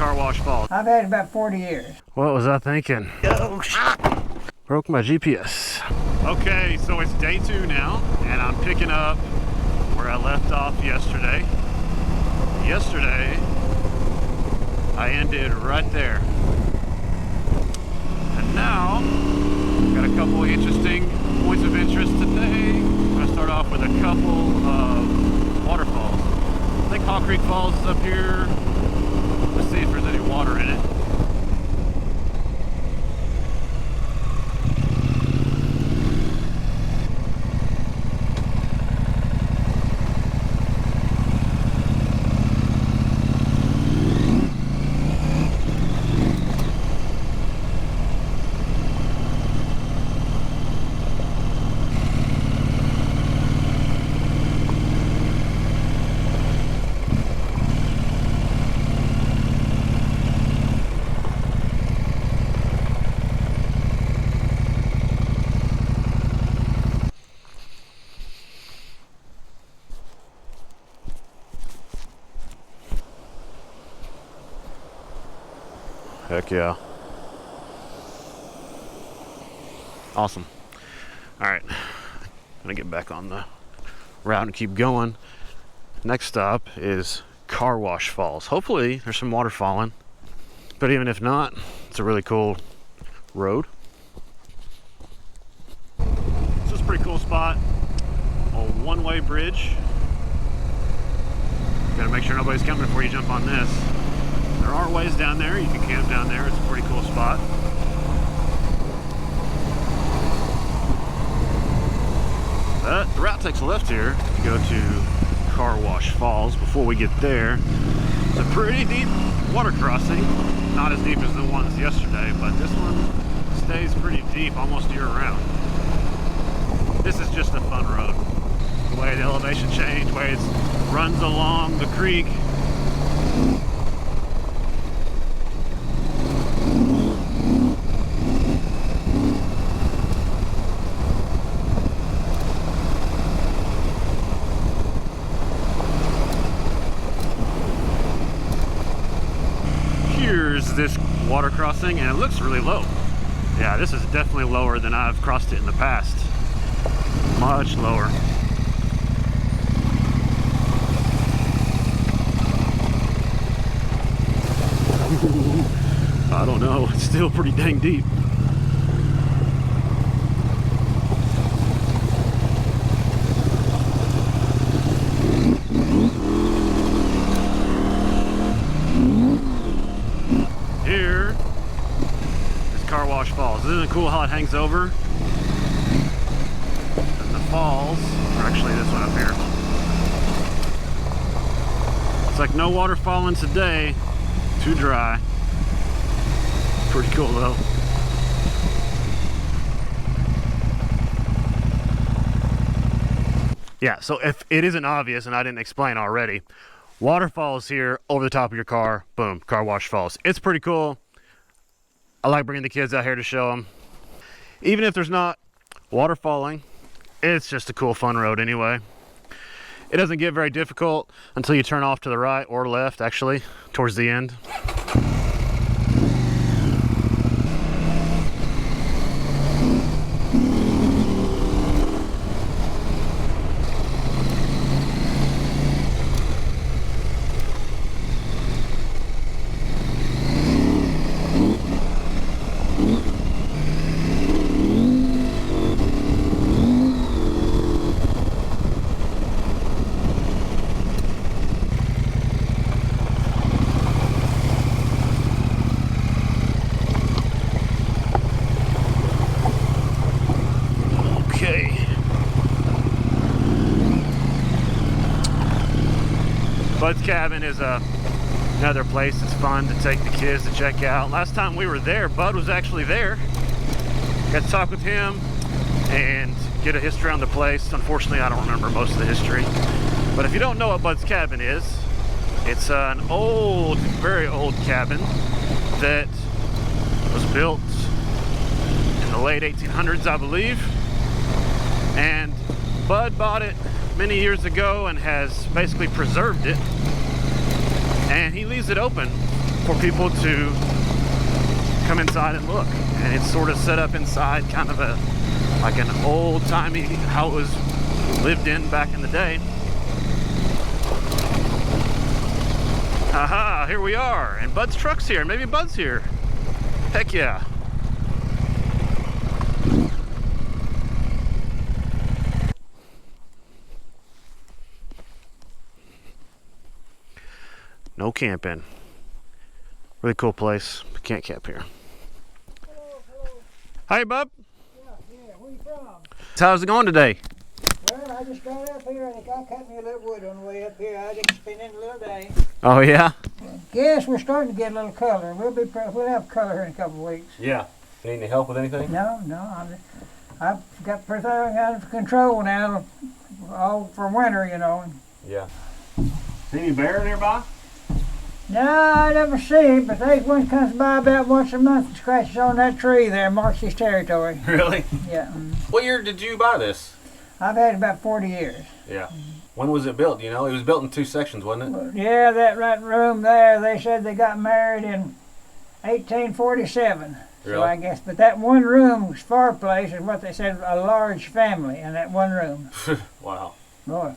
Carwash Falls? I've had about 40 years. What was I thinking? Oh, broke my GPS. Okay, so it's day 2 now, and I'm picking up where I left off yesterday. Yesterday, I ended right there. And now, got a couple interesting points of interest today. I'm gonna start off with a couple of waterfalls. I think Haw Creek Falls is up here. Let's see if there's any water in it. Heck yeah. Awesome. All right, I'm gonna get back on the route and keep going. Next stop is Carwash Falls. Hopefully there's some water falling, but even if not, it's a really cool road. This is a pretty cool spot. A one-way bridge. Gotta make sure nobody's coming before you jump on this. There are ways down there. You can camp down there. It's a pretty cool spot. But the route takes a left here to go to Carwash Falls. Before we get there, it's a pretty deep water crossing. Not as deep as the ones yesterday, but this one stays pretty deep almost year-round. This is just a fun road. The way the elevation change, the way it runs along the creek. This water crossing, and it looks really low. Yeah, this is definitely lower than I've crossed it in the past. Much lower. I don't know, it's still pretty dang deep. Here is Carwash Falls. Isn't it cool how it hangs over? And the falls are actually this one up here. It's like no water falling today. Too dry. Pretty cool though. Yeah, so if it isn't obvious and I didn't explain already, waterfalls here over the top of your car, boom, Carwash Falls. It's pretty cool. I like bringing the kids out here to show them. Even if there's not water falling, it's just a cool, fun road anyway. It doesn't get very difficult until you turn off to the right or left, actually, towards the end. Bud's Cabin is another place that's fun to take the kids to check out. Last time we were there, Bud was actually there. Got to talk with him and get a history on the place. Unfortunately, I don't remember most of the history. But if you don't know what Bud's Cabin is, it's an old, very old cabin that was built in the late 1800s, I believe. And Bud bought it many years ago and has basically preserved it, and he leaves it open for people to come inside and look. And it's sort of set up inside kind of a like an old-timey, how it was lived in back in the day. Aha, here we are, and Bud's truck's here. Maybe Bud's here. Heck yeah. No camping. Really cool place. We can't camp here. Hello, hello. Hi, Bub. Yeah, where you from? How's it going today? Well, I just got up here. The guy cut me a little wood on the way up here. I just been in a little day. Oh yeah. Guess we're starting to get a little color. We'll have color in a couple of weeks. Yeah. Need any help with anything? No. I've got everything under control now, all for winter, you know. Yeah. See any bear nearby? No, I never see, but there's one comes by about once a month and scratches on that tree there, marks his territory. Really? Yeah. What year did you buy this? I've had it about 40 years. Yeah. When was it built? You know, it was built in 2 sections, wasn't it? Yeah, that right room there, they said they got married in 1847. Really? So I guess, but that one room's fireplace is what they said, a large family in that one room. Wow. Boy.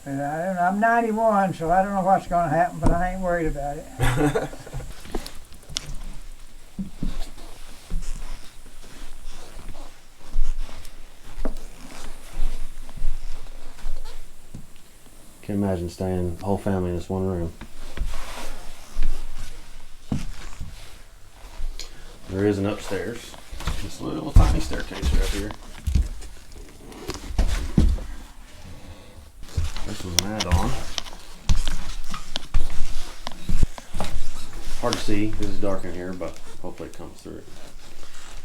But I don't know, I'm 91, so I don't know what's going to happen, but I ain't worried about it. Can't imagine staying the whole family in this one room. There is an upstairs. This little tiny staircase right here. This was an add-on. Hard to see. This is dark in here, but hopefully it comes through.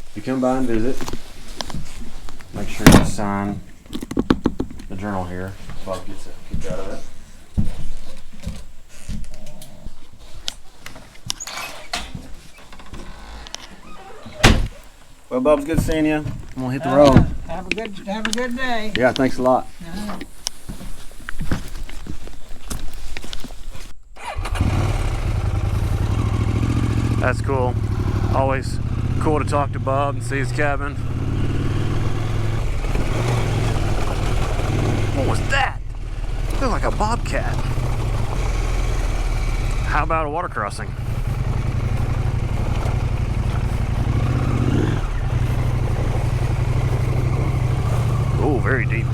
If you come by and visit, make sure you sign the journal here. Bob gets a kick out of it. Well, Bub's good seeing you. I'm gonna hit the road. Have a good day. Yeah, thanks a lot. That's cool. Always cool to talk to Bob and see his cabin. What was that? It looked like a bobcat. How about a water crossing? Oh, very deep.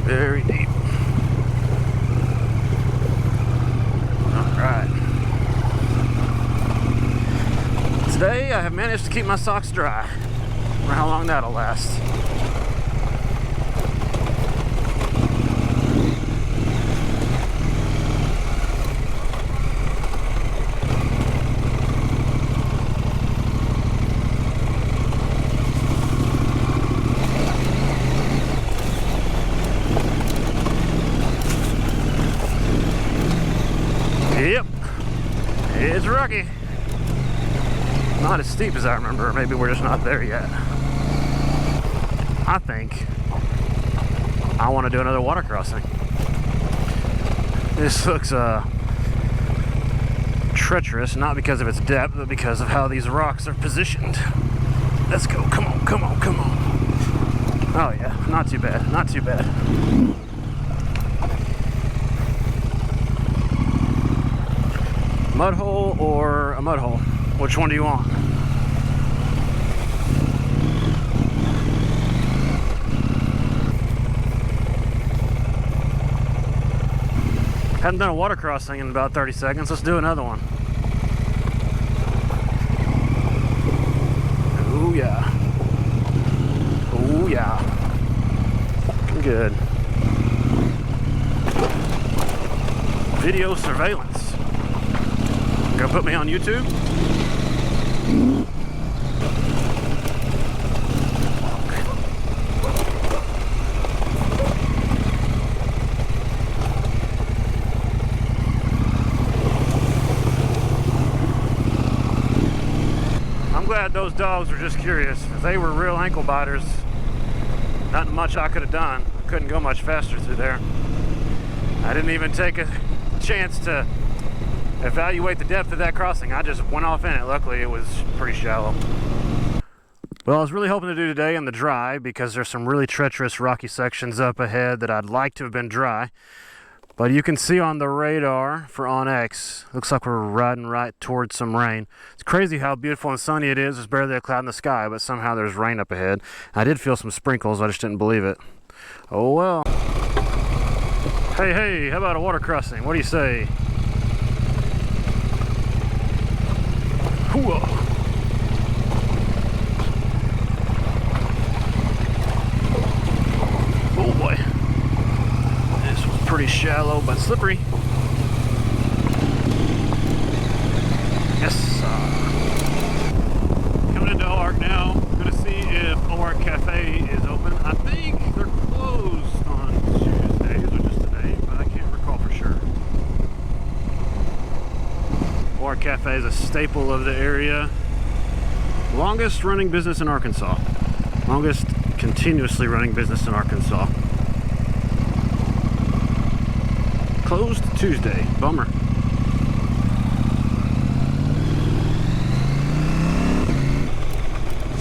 Very deep. All right. Today I have managed to keep my socks dry. I don't know how long that'll last. Yep, it's rocky. Not as steep as I remember. Maybe we're just not there yet. I think I want to do another water crossing. This looks treacherous, not because of its depth, but because of how these rocks are positioned. Let's go. Come on, come on, come on. Oh yeah, not too bad, not too bad. Mud hole or a mud hole? Which one do you want? Haven't done a water crossing in about 30 seconds. Let's do another one. Oh yeah. Oh yeah. Good. Video surveillance. Gonna put me on YouTube? I'm glad those dogs were just curious. If they were real ankle biters, not much I could have done. Couldn't go much faster through there. I didn't even take a chance to evaluate the depth of that crossing. I just went off in it. Luckily, it was pretty shallow. Well, I was really hoping to do today in the dry because there's some really treacherous rocky sections up ahead that I'd like to have been dry. But you can see on the radar for OnX, looks like we're riding right towards some rain. It's crazy how beautiful and sunny it is. There's barely a cloud in the sky, but somehow there's rain up ahead. I did feel some sprinkles, I just didn't believe it. Oh well. Hey, how about a water crossing? What do you say? Whoa. Oh boy. This was pretty shallow but slippery. Yes. Coming into Ozark now. Gonna see if Ozark Cafe is open. I think they're closed on Tuesdays, which is today, but I can't recall for sure. Ozark Cafe is a staple of the area. Longest running business in Arkansas. Longest continuously running business in Arkansas. Closed Tuesday. Bummer.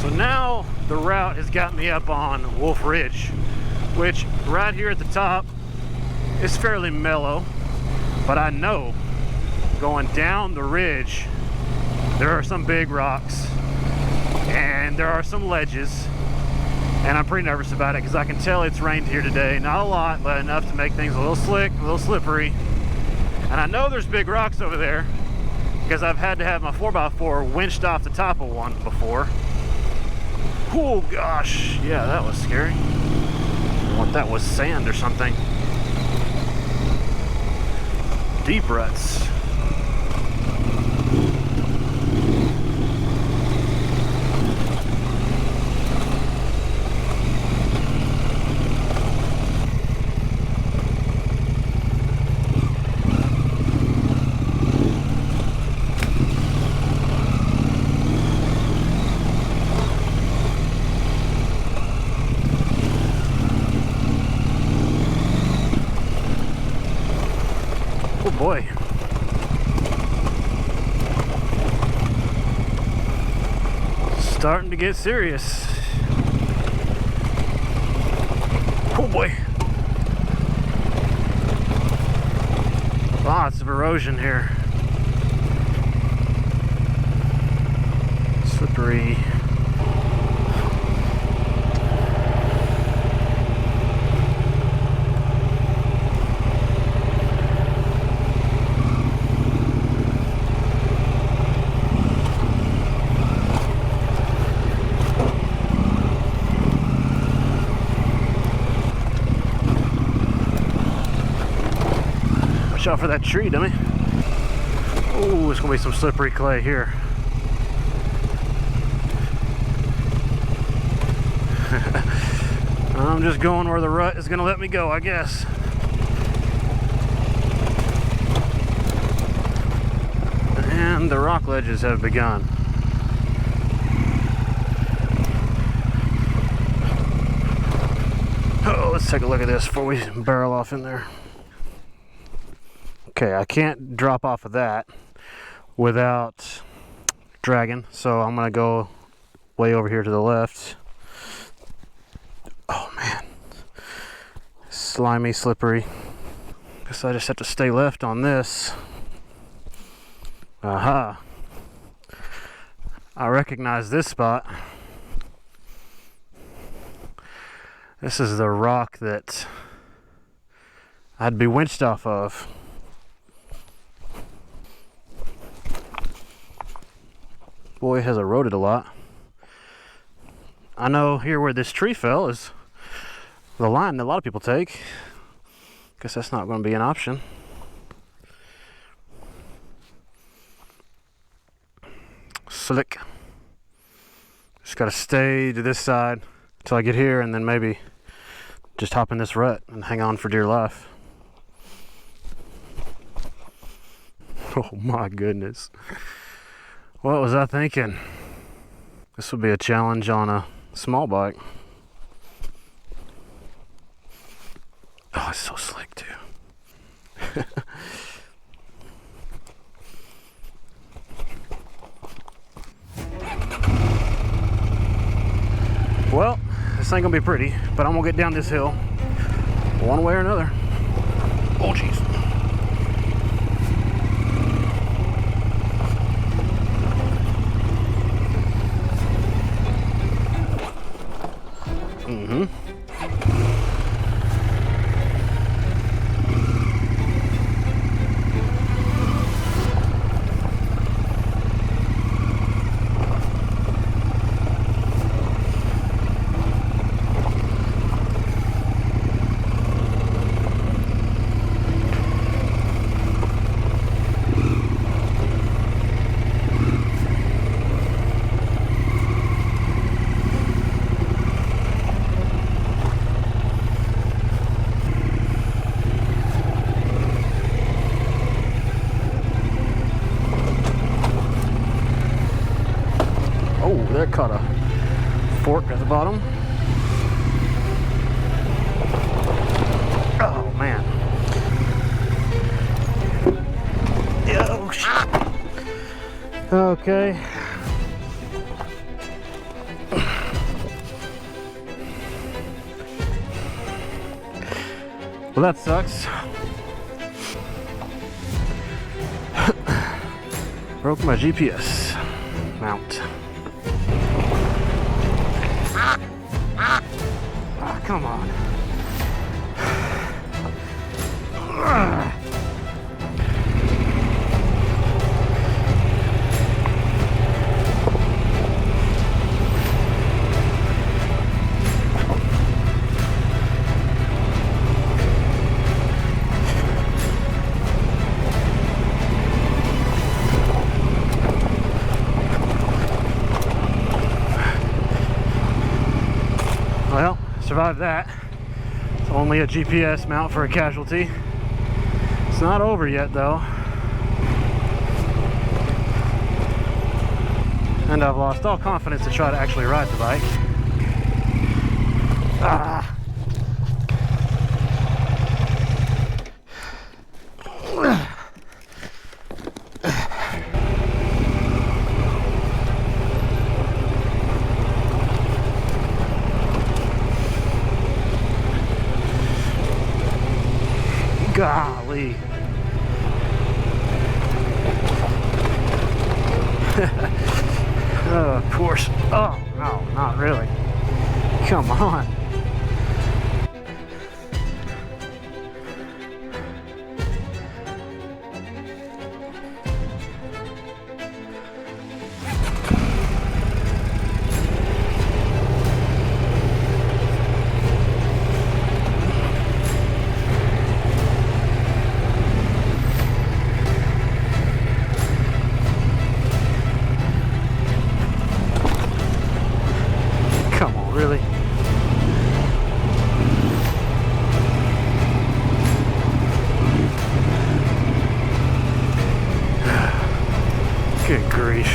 So now the route has got me up on Wolf Ridge, which right here at the top is fairly mellow, but I know going down the ridge there are some big rocks and there are some ledges, and I'm pretty nervous about it because I can tell it's rained here today. Not a lot, but enough to make things a little slick, a little slippery. And I know there's big rocks over there because I've had to have my 4x4 winched off the top of one before. Oh gosh, yeah, that was scary. I thought that was sand or something. Deep ruts. Oh boy. Starting to get serious. Oh boy. Lots of erosion here. Slippery. Watch out for that tree, dummy. Oh, it's gonna be some slippery clay here. I'm just going where the rut is gonna let me go, I guess. And the rock ledges have begun. Oh, let's take a look at this before we barrel off in there. Okay, I can't drop off of that without dragging, so I'm gonna go way over here to the left. Oh man, slimy, slippery. Guess I just have to stay left on this. Aha, I recognize this spot. This is the rock that I'd be winched off of. Boy, it has eroded a lot. I know here where this tree fell is the line that a lot of people take. Guess that's not going to be an option. Slick. Just got to stay to this side until I get here, and then maybe just hop in this rut and hang on for dear life. Oh my goodness. What was I thinking? This would be a challenge on a small bike. Oh, it's so slick too. ain't gonna be pretty, but I'm gonna get down this hill one way or another. Oh, jeez. That caught a fork at the bottom. Oh man. Oh shit. Okay. Well, that sucks. Broke my GPS mount. Come on. Well, survived that. It's only a GPS mount for a casualty. It's not over yet though. And I've lost all confidence to try to actually ride the bike. Ah. Golly. Oh, of course. Oh, no, not really. Come on. Really? Good grief.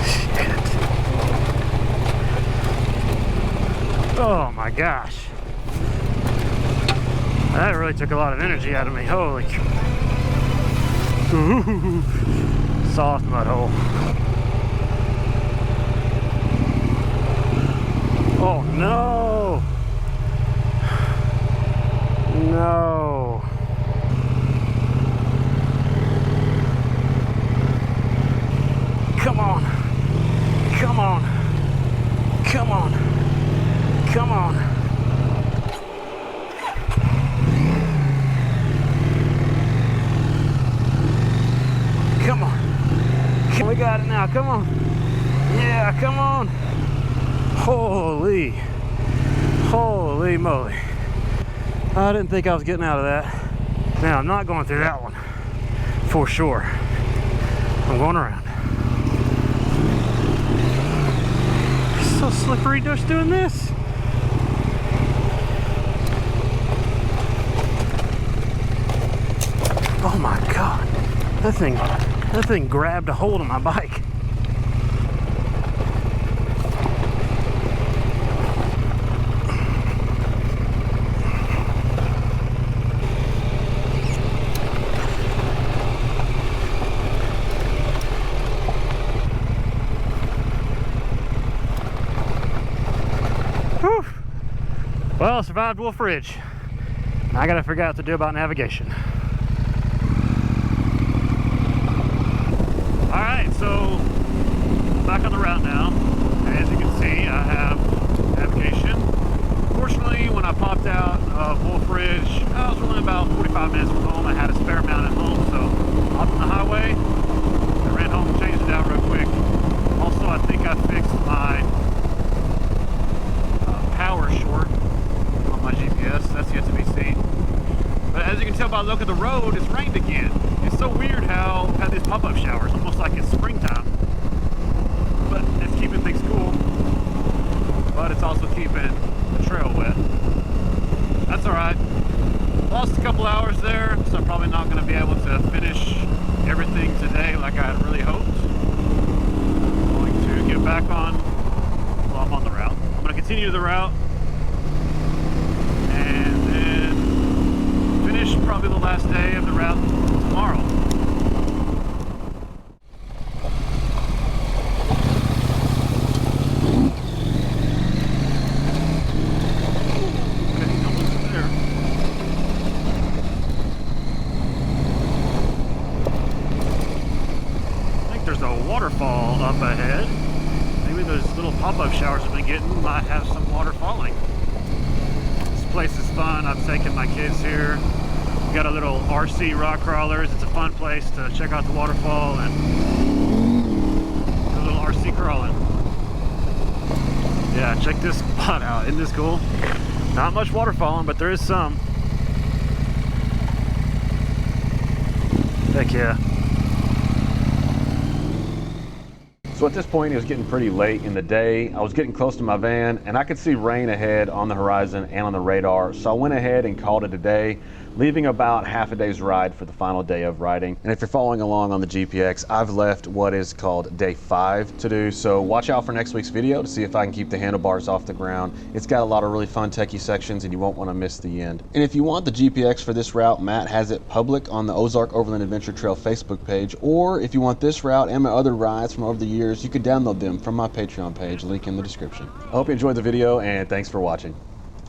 Shit. Oh my gosh. That really took a lot of energy out of me. Holy cow. Ooh, soft mud hole. Oh no! No. Come on. Come on. Come on. Come on. Come on. We got it now. Come on. Yeah, come on. Holy. Holy moly. I didn't think I was getting out of that. Now, I'm not going through that one. For sure. I'm going around. It's so slippery just doing this. Oh my God. That thing grabbed a hold of my bike. Well, survived Wolf Ridge. Now I gotta figure out what to do about navigation. Alright, so back on the route now. As you can see, I have navigation. Fortunately, when I popped out of Wolf Ridge, I was only about 45 minutes from home. I had a spare mount at home, so off on the highway, I ran home, changed it out real quick. Also, I think I fixed my power short on my GPS. That's yet to be seen. But as you can tell by the look of the road, it's rained again. It's so weird how we had these pop-up showers, almost like it's springtime. But it's keeping things cool. But it's also keeping the trail wet. That's alright. Lost a couple hours there, so I'm probably not going to be able to finish everything today like I had really hoped. I'm going to get back on, well, I'm on the route. I'm going to continue the route and then finish probably the last day of the route tomorrow. Waterfall up ahead. Maybe those little pop-up showers I've been getting might have some water falling. This place is fun. I've taken my kids here. We got a little RC rock crawlers. It's a fun place to check out the waterfall and do a little RC crawling. Yeah, check this spot out. Isn't this cool? Not much water falling, but there is some. Heck yeah. So at this point, it was getting pretty late in the day. I was getting close to my van, and I could see rain ahead on the horizon and on the radar. So I went ahead and called it a day, leaving about half a day's ride for the final day of riding. And if you're following along on the GPX, I've left what is called day 5 to do. So watch out for next week's video to see if I can keep the handlebars off the ground. It's got a lot of really fun techie sections, and you won't want to miss the end. And if you want the GPX for this route, Matt has it public on the Ozark Overland Adventure Trail Facebook page. Or if you want this route and my other rides from over the years, you could download them from my Patreon page, link in the description. I hope you enjoyed the video, and thanks for watching.